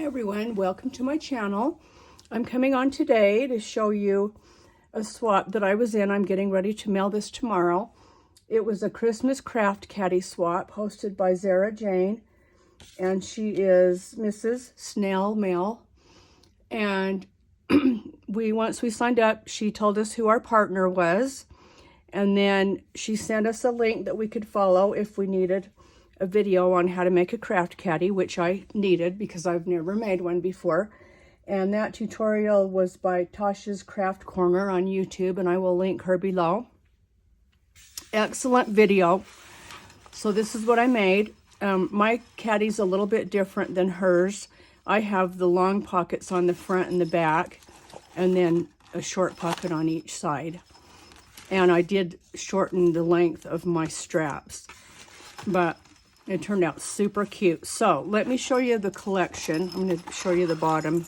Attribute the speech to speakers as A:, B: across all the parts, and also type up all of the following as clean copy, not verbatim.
A: everyone, welcome to my channel. I'm coming on today to show you a swap that I was in. I'm getting ready to mail this tomorrow. It was a Christmas craft caddy swap hosted by Zara Jane, and she is Mrs. Snail Mail. And once we signed up, she told us who our partner was, and then she sent us a link that we could follow if we needed a video on how to make a craft caddy, which I needed because I've never made one before. And that tutorial was by Tasha's Craft Corner on YouTube, and I will link her below. Excellent video. So this is what I made. My caddy's a little bit different than hers. I have the long pockets on the front and the back, and then a short pocket on each side. And I did shorten the length of my straps, but it turned out super cute. So let me show you the collection. I'm going to show you the bottom.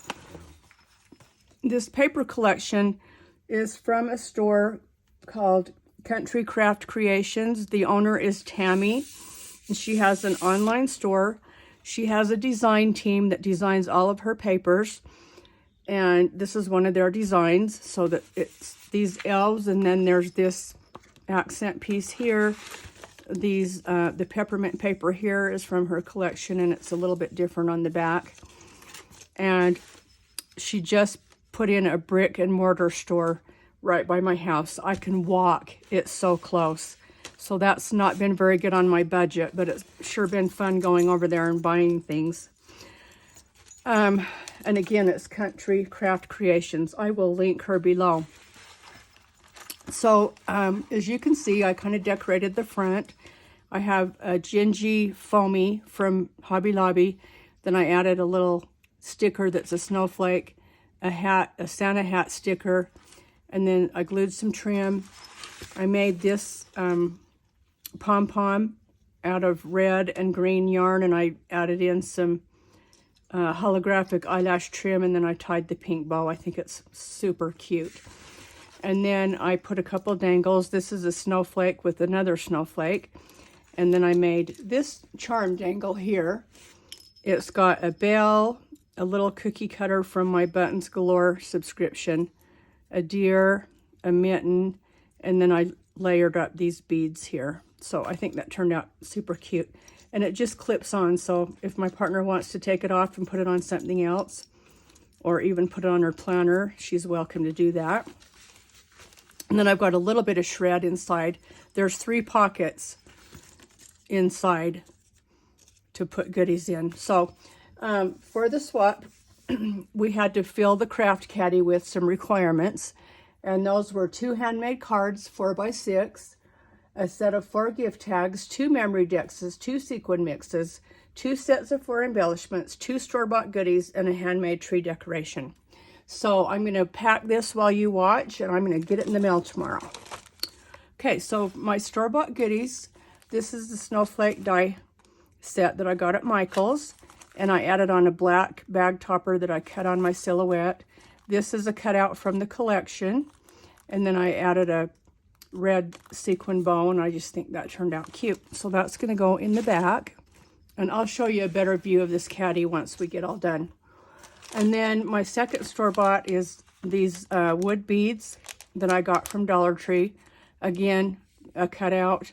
A: This paper collection is from a store called Country Craft Creations. The owner is Tammy, and she has an online store. She has a design team that designs all of her papers, and this is one of their designs. So that it's these elves, and then there's this accent piece here. These the peppermint paper here is from her collection, and it's a little bit different on the back. And she just put in a brick and mortar store right by my house. I can walk, it's so close. So that's not been very good on my budget, but it's sure been fun going over there and buying things. And again, it's Country Craft Creations. I will link her below. So as you can see, I kind of decorated the front. I have a Gingy Foamy from Hobby Lobby. Then I added a little sticker that's a snowflake, a hat, a Santa hat sticker, and then I glued some trim. I made this pom-pom out of red and green yarn, and I added in some holographic eyelash trim, and then I tied the pink bow. I think it's super cute. And then I put a couple dangles. This is a snowflake with another snowflake. And then I made this charm dangle here. It's got a bell, a little cookie cutter from my Buttons Galore subscription, a deer, a mitten, and then I layered up these beads here. So I think that turned out super cute. And it just clips on, so if my partner wants to take it off and put it on something else, or even put it on her planner, she's welcome to do that. And then I've got a little bit of shred inside. There's 3 pockets inside to put goodies in. So for the swap, we had to fill the craft caddy with some requirements. And those were 2 handmade cards, 4x6, a set of 4 gift tags, 2 memory dexes, 2 sequin mixes, 2 sets of 4 embellishments, 2 store-bought goodies, and a handmade tree decoration. So I'm going to pack this while you watch, and I'm going to get it in the mail tomorrow. Okay, so my store-bought goodies. This is the snowflake die set that I got at Michael's, and I added on a black bag topper that I cut on my silhouette. This is a cutout from the collection, and then I added a red sequin bow, and I just think that turned out cute. So that's going to go in the back, and I'll show you a better view of this caddy once we get all done. And then my second store-bought is these wood beads that I got from Dollar Tree. Again, a cutout,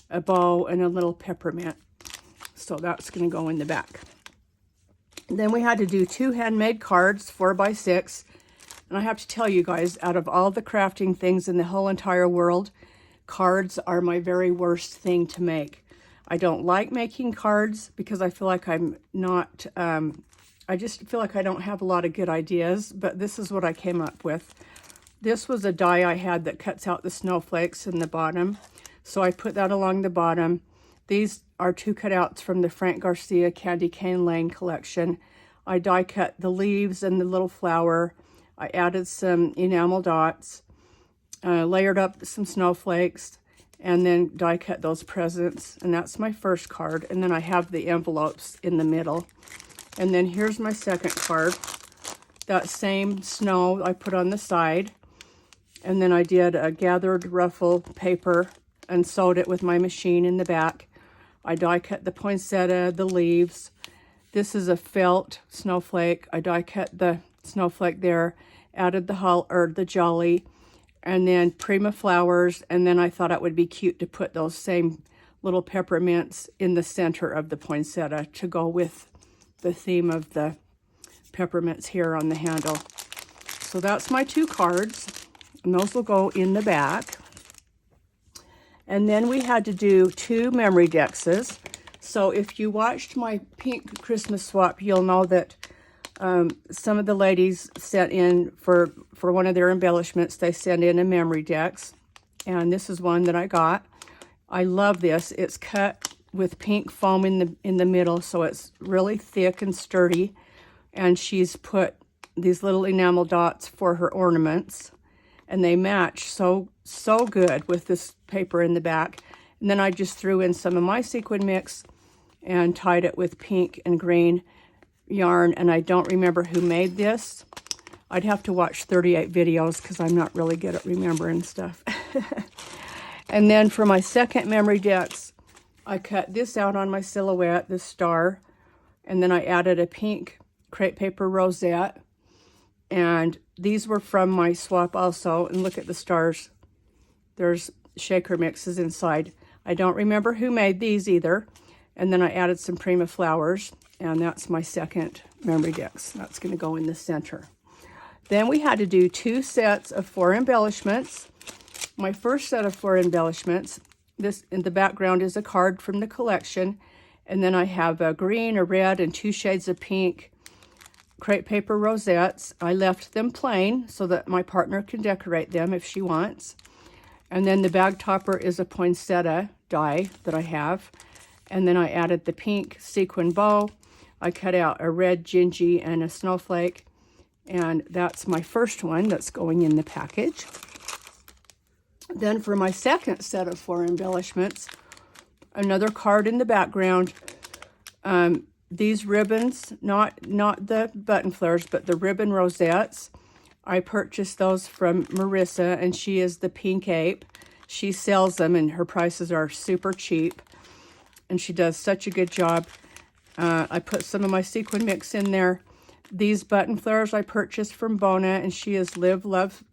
A: a bow, and a little peppermint. So that's going to go in the back. And then we had to do 2 handmade cards, 4x6. And I have to tell you guys, out of all the crafting things in the whole entire world, cards are my very worst thing to make. I don't like making cards because I feel like I'm not... I just feel like I don't have a lot of good ideas, but this is what I came up with. This was a die I had that cuts out the snowflakes in the bottom, so I put that along the bottom. These are 2 cutouts from the Frank Garcia Candy Cane Lane collection. I die cut the leaves and the little flower. I added some enamel dots, layered up some snowflakes, and then die cut those presents, and that's my first card. And then I have the envelopes in the middle. And then here's my second card. That same snow I put on the side. And then I did a gathered ruffle paper and sewed it with my machine in the back. I die cut the poinsettia, the leaves, This is a felt snowflake. I die cut the snowflake there, added the jolly, and then Prima flowers, and then I thought it would be cute to put those same little peppermints in the center of the poinsettia to go with the theme of the peppermints here on the handle. So that's my 2 cards, and those will go in the back. And then we had to do 2 memory dexes. So if you watched my pink Christmas swap, you'll know that some of the ladies sent in for one of their embellishments, they sent in a memory dex. And this is one that I got. I love this. It's cut with pink foam in the middle, so it's really thick and sturdy. And she's put these little enamel dots for her ornaments, and they match so good with this paper in the back. And then I just threw in some of my sequin mix and tied it with pink and green yarn, and I don't remember who made this. I'd have to watch 38 videos because I'm not really good at remembering stuff. And then for my second memory dex, I cut this out on my silhouette, this star, and then I added a pink crepe paper rosette. And these were from my swap also, and look at the stars. There's shaker mixes inside. I don't remember who made these either. And then I added some Prima flowers, and that's my second memory dex. That's going to go in the center. Then we had to do 2 sets of 4 embellishments. My first set of 4 embellishments, this in the background is a card from the collection, and then I have a green, a red, and 2 shades of pink crepe paper rosettes. I left them plain so that my partner can decorate them if she wants. And then the bag topper is a poinsettia die that I have. And then I added the pink sequin bow. I cut out a red gingy and a snowflake. And that's my first one that's going in the package. Then for my second set of 4 embellishments, another card in the background. These ribbons, not the button flares, but the ribbon rosettes. I purchased those from Marissa, and she is the Pink Ape. She sells them, and her prices are super cheap. And she does such a good job. I put some of my sequin mix in there. These button flares I purchased from Bona, and she is Live, Love,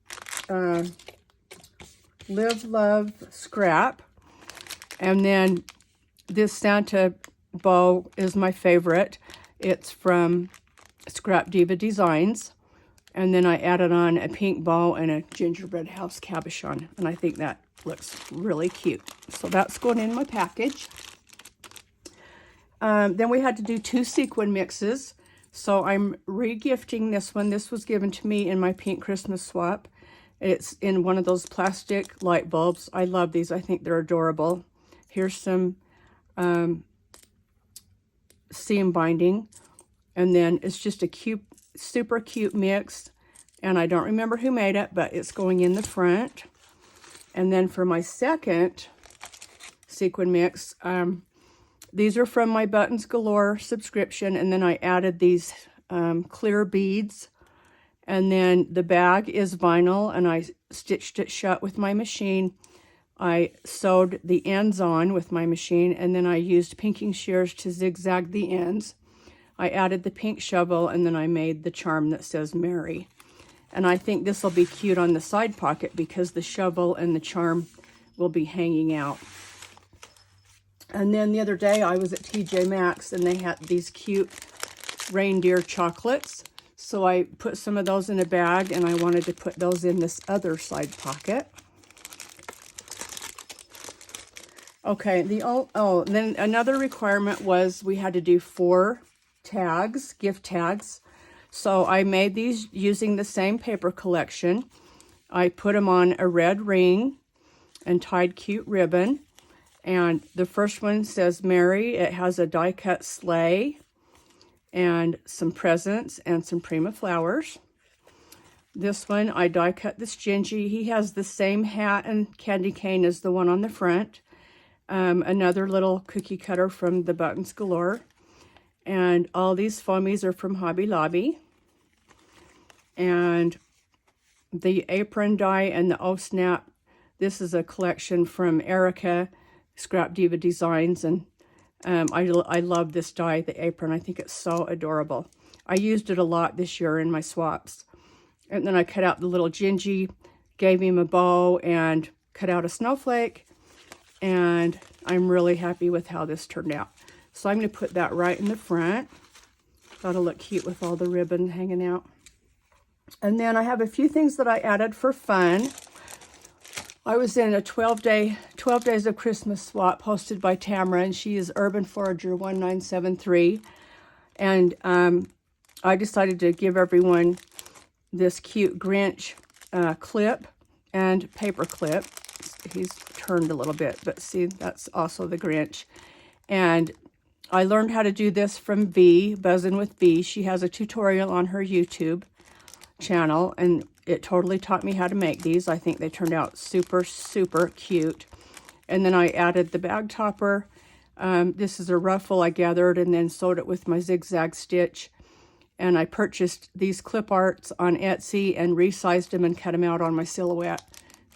A: Scrap. And then this Santa bow is my favorite. It's from Scrap Diva Designs. And then I added on a pink bow and a gingerbread house cabochon. And I think that looks really cute. So that's going in my package. Then we had to do 2 sequin mixes. So I'm re-gifting this one. This was given to me in my pink Christmas swap. It's in one of those plastic light bulbs. I love these. I think they're adorable. Here's some seam binding. And then it's just a cute, super cute mix. And I don't remember who made it, but it's going in the front. And then for my second sequin mix, these are from my Buttons Galore subscription, and then I added these clear beads. And then the bag is vinyl, and I stitched it shut with my machine. I sewed the ends on with my machine, and then I used pinking shears to zigzag the ends. I added the pink shovel, and then I made the charm that says Merry. And I think this will be cute on the side pocket because the shovel and the charm will be hanging out. And then the other day I was at TJ Maxx, and they had these cute reindeer chocolates. So I put some of those in a bag, and I wanted to put those in this other side pocket. Okay, then another requirement was we had to do 4 tags, gift tags. So I made these using the same paper collection. I put them on a red ring and tied cute ribbon. And the first one says Merry. It has a die-cut sleigh and some presents and some Prima flowers. This one, I die-cut this Gingy. He has the same hat and candy cane as the one on the front. Another little cookie cutter from the Buttons Galore. And all these foamies are from Hobby Lobby. And the apron die and the Oh Snap, this is a collection from Erica, Scrap Diva Designs, and I love this die, the apron. I think it's so adorable. I used it a lot this year in my swaps. And then I cut out the little Gingy, gave him a bow, and cut out a snowflake. And I'm really happy with how this turned out. So I'm going to put that right in the front. That'll look cute with all the ribbon hanging out. And then I have a few things that I added for fun. I was in a 12 Days of Christmas swap hosted by Tamara, and she is Urban Forager 1973. And I decided to give everyone this cute Grinch clip and paper clip. He's turned a little bit, but see, that's also the Grinch. And I learned how to do this from V, Buzzin' with V. She has a tutorial on her YouTube channel, and it totally taught me how to make these. I think they turned out super, super cute. And then I added the bag topper. This is a ruffle I gathered and then sewed it with my zigzag stitch. And I purchased these clip arts on Etsy and resized them and cut them out on my silhouette.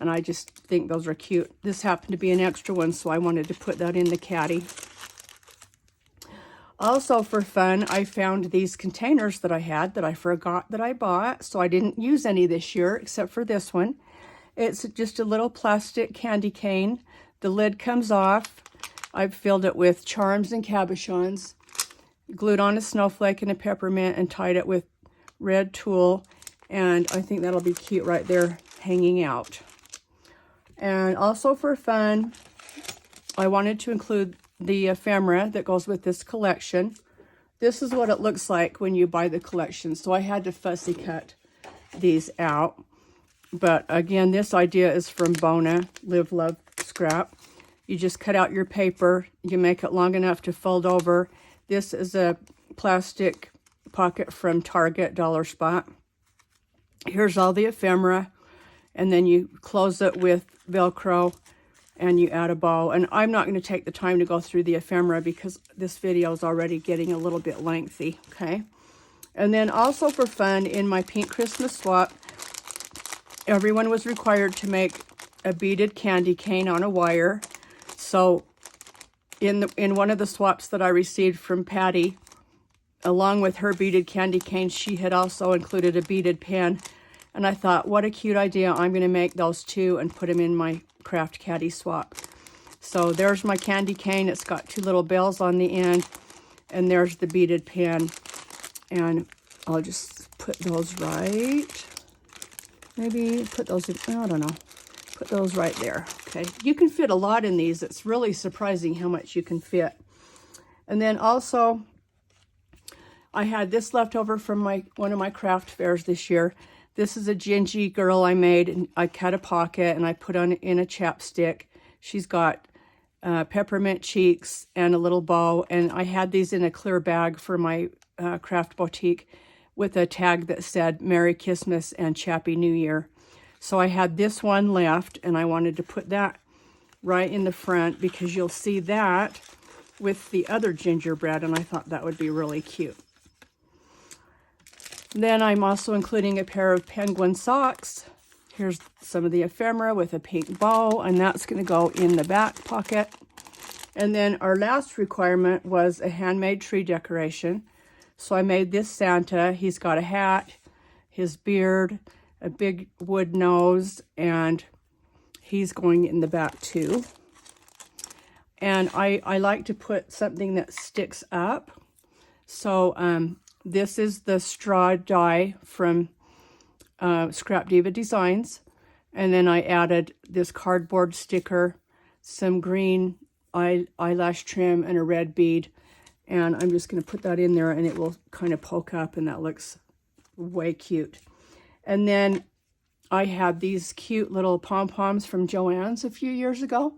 A: And I just think those are cute. This happened to be an extra one, so I wanted to put that in the caddy. Also for fun, I found these containers that I had that I forgot that I bought. So I didn't use any this year except for this one. It's just a little plastic candy cane. The lid comes off. I've filled it with charms and cabochons. Glued on a snowflake and a peppermint and tied it with red tulle. And I think that'll be cute right there hanging out. And also for fun, I wanted to include the ephemera that goes with this collection. This is what it looks like when you buy the collection. So I had to fussy cut these out. But again, this idea is from Bona, Live, Love, Scrap. You just cut out your paper. You make it long enough to fold over. This is a plastic pocket from Target, Dollar Spot. Here's all the ephemera. And then you close it with Velcro and you add a bow. And I'm not going to take the time to go through the ephemera because this video is already getting a little bit lengthy, okay? And then also for fun, in my Pink Christmas swap, everyone was required to make a beaded candy cane on a wire. So in one of the swaps that I received from Patty, along with her beaded candy cane, she had also included a beaded pen. And I thought, what a cute idea. I'm going to make those too and put them in my Craft Caddy swap. So there's my candy cane. It's got two little bells on the end. And there's the beaded pen. And I'll just put those right. Maybe put those in, I don't know. Put those right there. Okay. You can fit a lot in these. It's really surprising how much you can fit. And then also, I had this left over from one of my craft fairs this year. This is a Gingy girl I made, and I cut a pocket and I put on in a chapstick. She's got peppermint cheeks and a little bow, and I had these in a clear bag for my craft boutique with a tag that said Merry Christmas and Chappy New Year. So I had this one left, and I wanted to put that right in the front because you'll see that with the other gingerbread, and I thought that would be really cute. Then I'm also including a pair of penguin socks. Here's some of the ephemera with a pink bow, and that's going to go in the back pocket. And then our last requirement was a handmade tree decoration. So I made this Santa. He's got a hat, his beard, a big wood nose, and he's going in the back too. And I like to put something that sticks up. So this is the straw die from Scrap Diva Designs. And then I added this cardboard sticker, some green eyelash trim, and a red bead. And I'm just going to put that in there, and it will kind of poke up, and that looks way cute. And then I had these cute little pom-poms from Joann's a few years ago,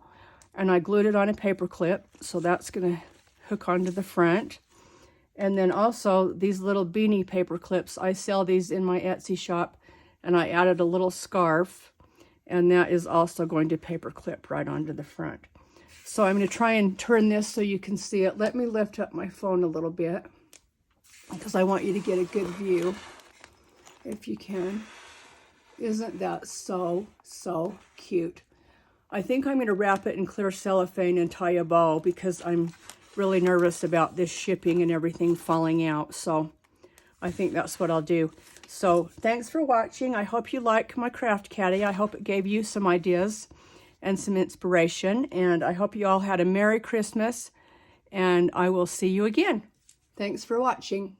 A: and I glued it on a paper clip, so that's going to hook onto the front. And then also these little beanie paper clips, I sell these in my Etsy shop, and I added a little scarf, and that is also going to paper clip right onto the front. So I'm going to try and turn this so you can see it. Let me lift up my phone a little bit because I want you to get a good view if you can. Isn't that so, so cute? I think I'm going to wrap it in clear cellophane and tie a bow because I'm really nervous about this shipping and everything falling out. So I think that's what I'll do. So thanks for watching. I hope you like my craft caddy. I hope it gave you some ideas and some inspiration. And I hope you all had a Merry Christmas. And I will see you again. Thanks for watching.